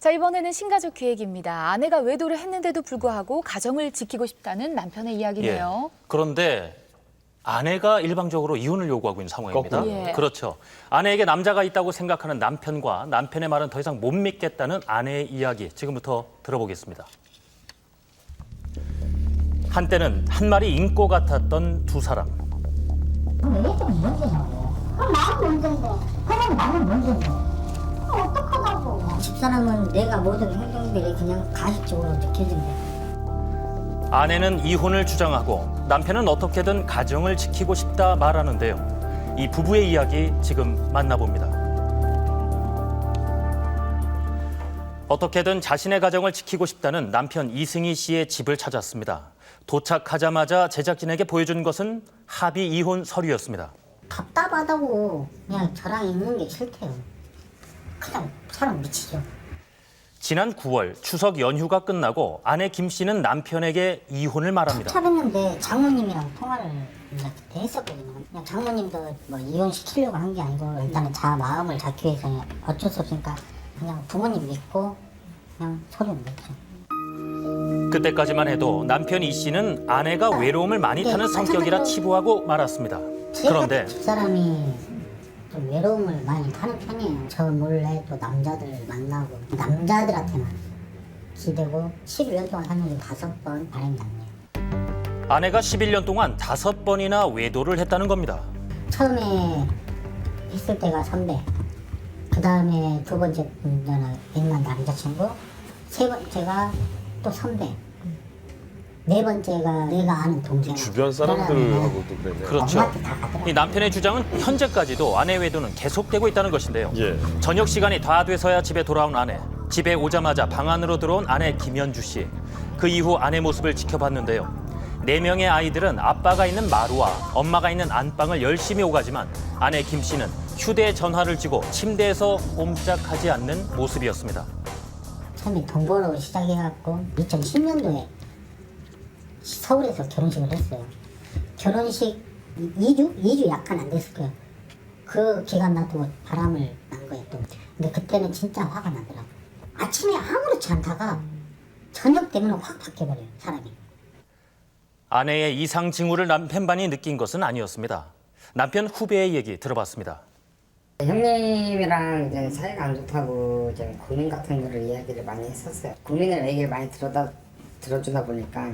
자, 이번에는 신가족 기획입니다. 아내가 외도를 했는데도 불구하고 가정을 지키고 싶다는 남편의 이야기네요. 그런데 아내가 일방적으로 이혼을 요구하고 있는 상황입니다. 거꾸로. 예. 그렇죠. 아내에게 남자가 있다고 생각하는 남편과 남편의 말은 더 이상 못 믿겠다는 아내의 이야기 지금부터 들어보겠습니다. 한때는 한 마리 인꼬 같았던 두 사람. 왜 이렇게 문제냐고. 그럼 나는 문제인데. 그럼 나는 문제인데. 어떡하자고. 집사람은 내가 모든 행동들이 그냥 가식적으로 느껴진대. 아내는 이혼을 주장하고 남편은 어떻게든 가정을 지키고 싶다 말하는데요. 이 부부의 이야기 지금 만나봅니다. 어떻게든 자신의 가정을 지키고 싶다는 남편 이승희 씨의 집을 찾았습니다. 도착하자마자 제작진에게 보여준 것은 합의 이혼 서류였습니다. 답답하다고. 그냥 저랑 있는 게 싫대요. 그냥 사람 미치죠. 지난 9월 추석 연휴가 끝나고 아내 김 씨는 남편에게 이혼을 말합니다. 찹찹했는데 장모님이랑 통화를 했었거든요. 그냥 장모님도 뭐 이혼시키려고 한 게 아니고 일단은 마음을 잡기 위해서 어쩔 수 없으니까 그냥 부모님 믿고 그냥 서류 냈죠. 그때까지만 해도 남편 이 씨는 아내가 외로움을 많이 타는 성격이라 치부하고 말았습니다. 그런데 집사람이 좀 외로움을 많이 타는 편이에요. 저 몰래 또 남자들 만나고 남자들한테만 기대고 11년 동안 하는 5번 바람이 났네요. 아내가 11년 동안 5번이나 외도를 했다는 겁니다. 처음에 했을 때가 선배, 그 다음에 두 번째 분자는 옛날 남자친구, 세 번째가 또 선배, 네 번째가 내가 아는 동생. 주변 사람들하고도 그랬네요. 그렇죠. 엄마한테 다 가더라고요. 이 남편의 주장은 현재까지도 아내 외도는 계속되고 있다는 것인데요. 예. 저녁 시간이 다 돼서야 집에 돌아온 아내. 집에 오자마자 방 안으로 들어온 아내 김연주 씨. 그 이후 아내 모습을 지켜봤는데요. 4명의 아이들은 아빠가 있는 마루와 엄마가 있는 안방을 열심히 오가지만 아내 김 씨는 휴대전화를 쥐고 침대에서 꼼짝하지 않는 모습이었습니다. 처음에 동거로 시작해갖고 2010년도에 서울에서 결혼식을 했어요. 결혼식 2주 약간 안 됐을 거예요. 그 기간 놔두고 바람을 난 거예요 또. 근데 그때는 진짜 화가 나더라고요. 아침에 아무렇지 않다가 저녁 되면 확 바뀌어버려요 사람이. 아내의 이상 징후를 남편반이 느낀 것은 아니었습니다. 남편 후배의 얘기 들어봤습니다. 형님이랑 이제 사이가 안 좋다고 이제 고민 같은 거를 이야기를 많이 했었어요. 고민을 얘기를 많이 들어주다 보니까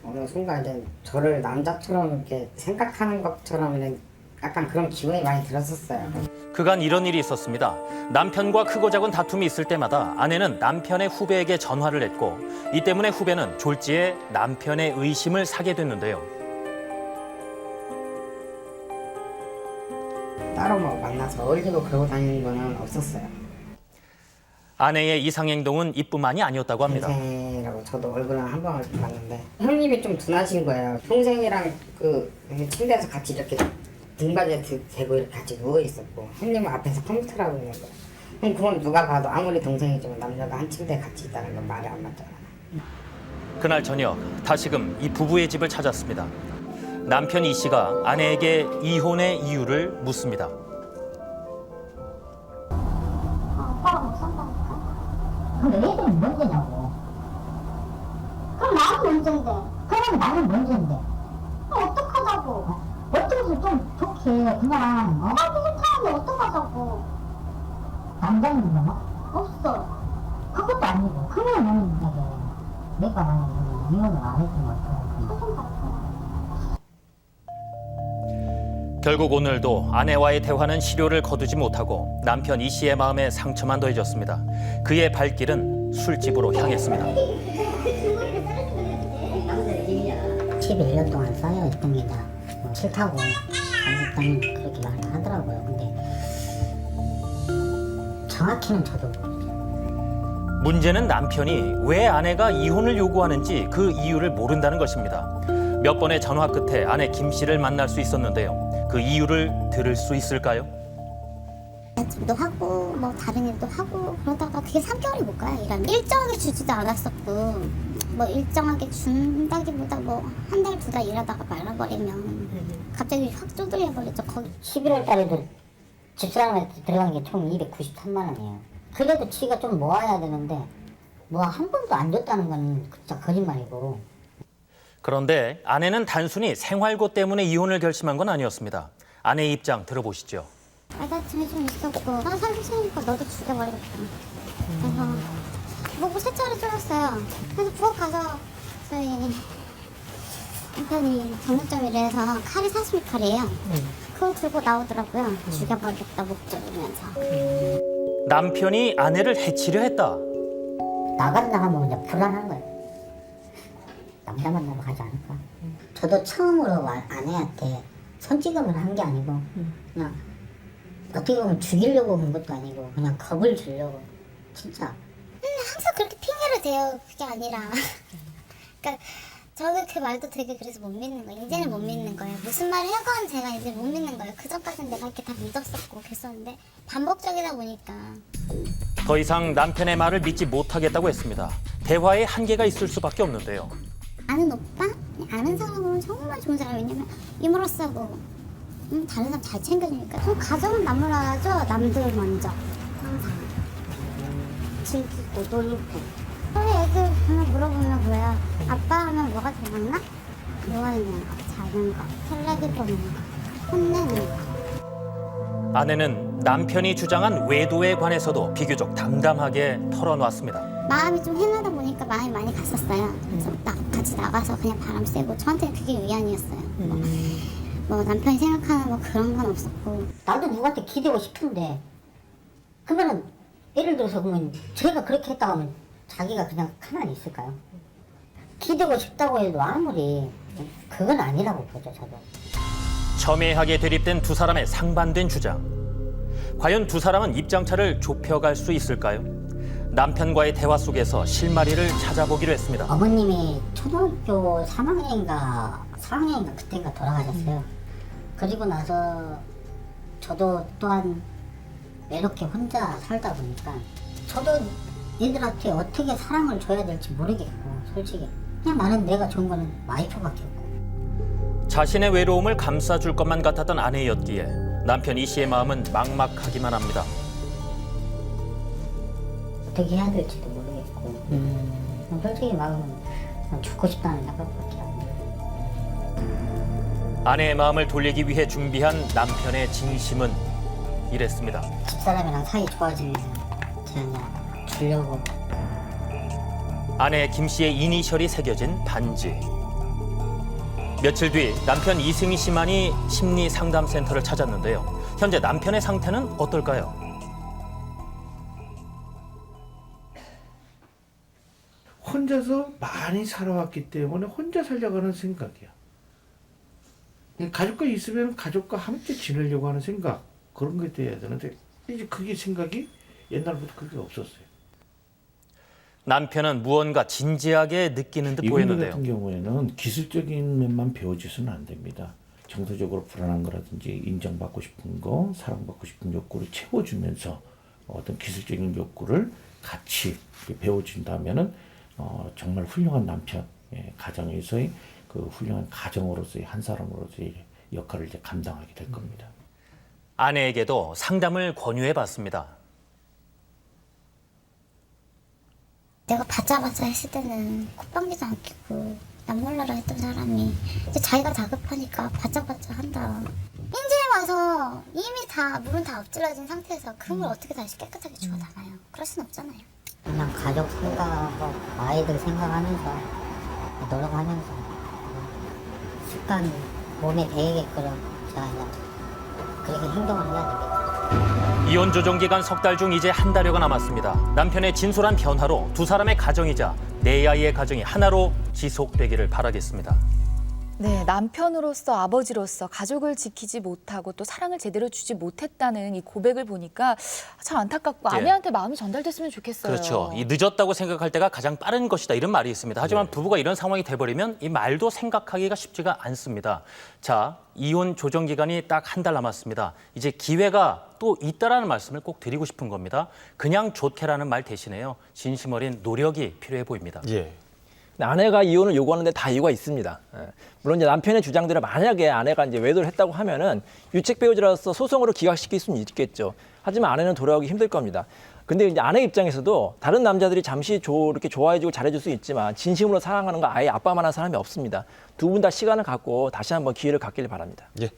어느 순간 이제 저를 남자처럼 이렇게 생각하는 것처럼 이런 약간 그런 기분이 많이 들었었어요. 그간 이런 일이 있었습니다. 남편과 크고 작은 다툼이 있을 때마다 아내는 남편의 후배에게 전화를 했고 이 때문에 후배는 졸지에 남편의 의심을 사게 됐는데요. 따로 뭐 만나서 어울리고 그러고 다니는 거는 없었어요. 아내의 이상 행동은 이뿐만이 아니었다고 합니다. 동생이라고 저도 얼굴은 한 번을 봤는데 형님이 좀 둔하신 거예요. 동생이랑 그 침대에서 같이 이렇게 등받이에 대고 이렇게 같이 누워 있었고 형님은 앞에서 컴퓨터를 하고 있는 거예요. 그럼 그건 누가 봐도 아무리 동생이지만 남자가 한 침대에 같이 있다는 건 말이 안 맞잖아요. 그날 저녁 다시금 이 부부의 집을 찾았습니다. 남편 이 씨가 아내에게 이혼의 이유를 묻습니다. 아빠랑 못 산다니까. 근데 애들은 문제냐고. 그럼 나는 문제인데. 그럼 나는 문제인데. 어떡하자고. 어떻게 해서 좀 좋게 그냥 나도 좋다는데 어떡하자고. 남자는 있나? 없어. 그것도 아니고. 그러면 내가 만약에 이혼을 안 했으면 어떡하지. 결국 오늘도 아내와의 대화는 실효를 거두지 못하고 남편 이 씨의 마음에 상처만 더해졌습니다. 그의 발길은 술집으로 향했습니다. 11년 동안 쌓여있던 게 다 싫다고 일단 그렇게 말을 하더라고요. 근데 정확히는 저도 문제는 남편이 왜 아내가 이혼을 요구하는지 그 이유를 모른다는 것입니다. 몇 번의 전화 끝에 아내 김 씨를 만날 수 있었는데요. 그 이유를 들을 수 있을까요? 도 하고 뭐 다른 일도 하고 그러다가 그게 3개월이 못 가요. 일정하게 주지도 않았었고 뭐 일정하게 준다기보다 뭐 한 달 두 달 일하다가 말아버리면 갑자기 확 쪼들려 버렸죠. 거기 11월 달에도 집사람한테 들어간 게 총 293만 원이에요. 그래도 지가 좀 모아야 되는데 뭐 한 번도 안 줬다는 건 진짜 거짓말이고. 그런데 아내는 단순히 생활고 때문에 이혼을 결심한 건 아니었습니다. 아내의 입장 들어보시죠. 나 집에 좀 있었고 나 살기 싫으니까 너도 죽여버리겠다. 그래서 뭐 세차를 줄였어요. 그래서 부엌 가서 저희 남편이 정육점이라 해서 칼이 40칼이에요. 그걸 들고 나오더라고요. 죽여버리겠다 목줄이면서. 남편이 아내를 해치려 했다. 나간다 하면 이제 불안한 거예요. 남자 만나러 가지 않을까. 저도 처음으로 아내한테 손찌검을 한 게 아니고 그냥 어떻게 보면 죽이려고 한 것도 아니고 그냥 겁을 주려고. 진짜 항상 그렇게 핑계를 대요. 그게 아니라 그러니까 저는 그 말도 되게 그래서 못 믿는 거예요. 이제는 못 믿는 거예요. 무슨 말을 하건 제가 이제 못 믿는 거예요. 그전까지는 내가 이렇게 다 믿었었고 그랬었는데 반복적이다 보니까. 더 이상 남편의 말을 믿지 못하겠다고 했습니다. 대화에 한계가 있을 수밖에 없는데요. 아는 오빠? 아는 사람은 정말 좋은 사람이에요. 왜냐면 유머러스하고 다른 사람 잘 챙겨주니까. 좀 가정은 나무라죠. 남들 먼저 항상 즐기고 놀고. 저희 애들 보면 물어보면 뭐야? 아빠 하면 뭐가 생각나? 누워있는 거, 자는 거, 텔레비 보는 거, 혼내는 거. 아내는 남편이 주장한 외도에 관해서도 비교적 담담하게 털어놨습니다. 마음이 좀 헤매다 보니까 마음이 많이 갔었어요. 그래서 같이 나가서 그냥 바람 쐬고 저한테는 그게 위안이었어요. 뭐 남편이 생각하는 뭐 그런 건 없었고. 나도 누구한테 기대고 싶은데 그러면은 예를 들어서 그러면 제가 그렇게 했다고 하면 자기가 그냥 가만히 있을까요? 기대고 싶다고 해도 아무리 그건 아니라고 보죠, 저도. 첨예하게 대립된 두 사람의 상반된 주장. 과연 두 사람은 입장차를 좁혀갈 수 있을까요? 남편과의 대화 속에서 실마리를 찾아보기로 했습니다. 어머님이 초등학교 3학년인가 4학년인가 그때인가 돌아가셨어요. 그리고 나서 저도 또한 외롭게 혼자 살다 보니까 저도 얘들한테 어떻게 사랑을 줘야 될지 모르겠고 솔직히 그냥 나는 내가 좋은 거는 와이프밖에 없고. 자신의 외로움을 감싸줄 것만 같았던 아내였기에 남편 이 씨의 마음은 막막하기만 합니다. 어떻게 해야 될지도 모르겠고 솔직히 마음은 그냥 죽고 싶다는 생각밖에 안 들어요. 아내의 마음을 돌리기 위해 준비한 남편의 진심은 이랬습니다. 집사람이랑 사이 좋아지면 제가 주려고. 아내 김 씨의 이니셜이 새겨진 반지. 며칠 뒤 남편 이승희 씨만이 심리상담센터를 찾았는데요. 현재 남편의 상태는 어떨까요? 혼자서 많이 살아왔기 때문에 혼자 살려고 하는 생각이야. 가족과 있으면 가족과 함께 지내려고 하는 생각, 그런 게 돼야 되는데 이제 그게 생각이 옛날부터 그게 없었어요. 남편은 무언가 진지하게 느끼는 듯 이분들 보였는데요. 같은 경우에는 기술적인 면만 배워줘서는 안 됩니다. 정서적으로 불안한 거라든지 인정받고 싶은 거, 사랑받고 싶은 욕구를 채워주면서 어떤 기술적인 욕구를 같이 배워준다면은 정말 훌륭한 남편, 가정에서의 그 훌륭한 가정으로서의 한 사람으로서의 역할을 이제 감당하게 될 겁니다. 아내에게도 상담을 권유해봤습니다. 내가 받자마자 했을 때는 콧방귀도 안 끼고 난 몰라라 했던 사람이 이제 자기가 다급하니까 받자마자 한다. 인제에 와서 이미 다 물은 다 엎질러진 상태에서 그걸 어떻게 다시 깨끗하게 주워 담아요. 그럴 순 없잖아요. 그냥 가족 생각하고 아이들 생각하면서 노력하면서 습관 몸에 배이게끔 제가 그냥 그렇게 행동을 해야 됩니다. 이혼 조정 기간 석 달 중 이제 한 달여가 남았습니다. 남편의 진솔한 변화로 두 사람의 가정이자 네 아이의 가정이 하나로 지속되기를 바라겠습니다. 네, 남편으로서 아버지로서 가족을 지키지 못하고 또 사랑을 제대로 주지 못했다는 이 고백을 보니까 참 안타깝고 예. 아내한테 마음이 전달됐으면 좋겠어요. 그렇죠. 이 늦었다고 생각할 때가 가장 빠른 것이다 이런 말이 있습니다. 하지만 부부가 이런 상황이 돼버리면 이 말도 생각하기가 쉽지가 않습니다. 자, 이혼 조정 기간이 딱 한 달 남았습니다. 이제 기회가 또 있다라는 말씀을 꼭 드리고 싶은 겁니다. 그냥 좋게라는 말 대신에요. 진심 어린 노력이 필요해 보입니다. 예. 아내가 이혼을 요구하는데 다 이유가 있습니다. 물론 이제 남편의 주장대로 만약에 아내가 이제 외도를 했다고 하면은 유책 배우자로서 소송으로 기각시킬 수는 있겠죠. 하지만 아내는 돌아오기 힘들 겁니다. 근데 이제 아내 입장에서도 다른 남자들이 잠시 이렇게 좋아해주고 잘해줄 수 있지만 진심으로 사랑하는 거 아예 아빠만한 사람이 없습니다. 두 분 다 시간을 갖고 다시 한번 기회를 갖기를 바랍니다. 예.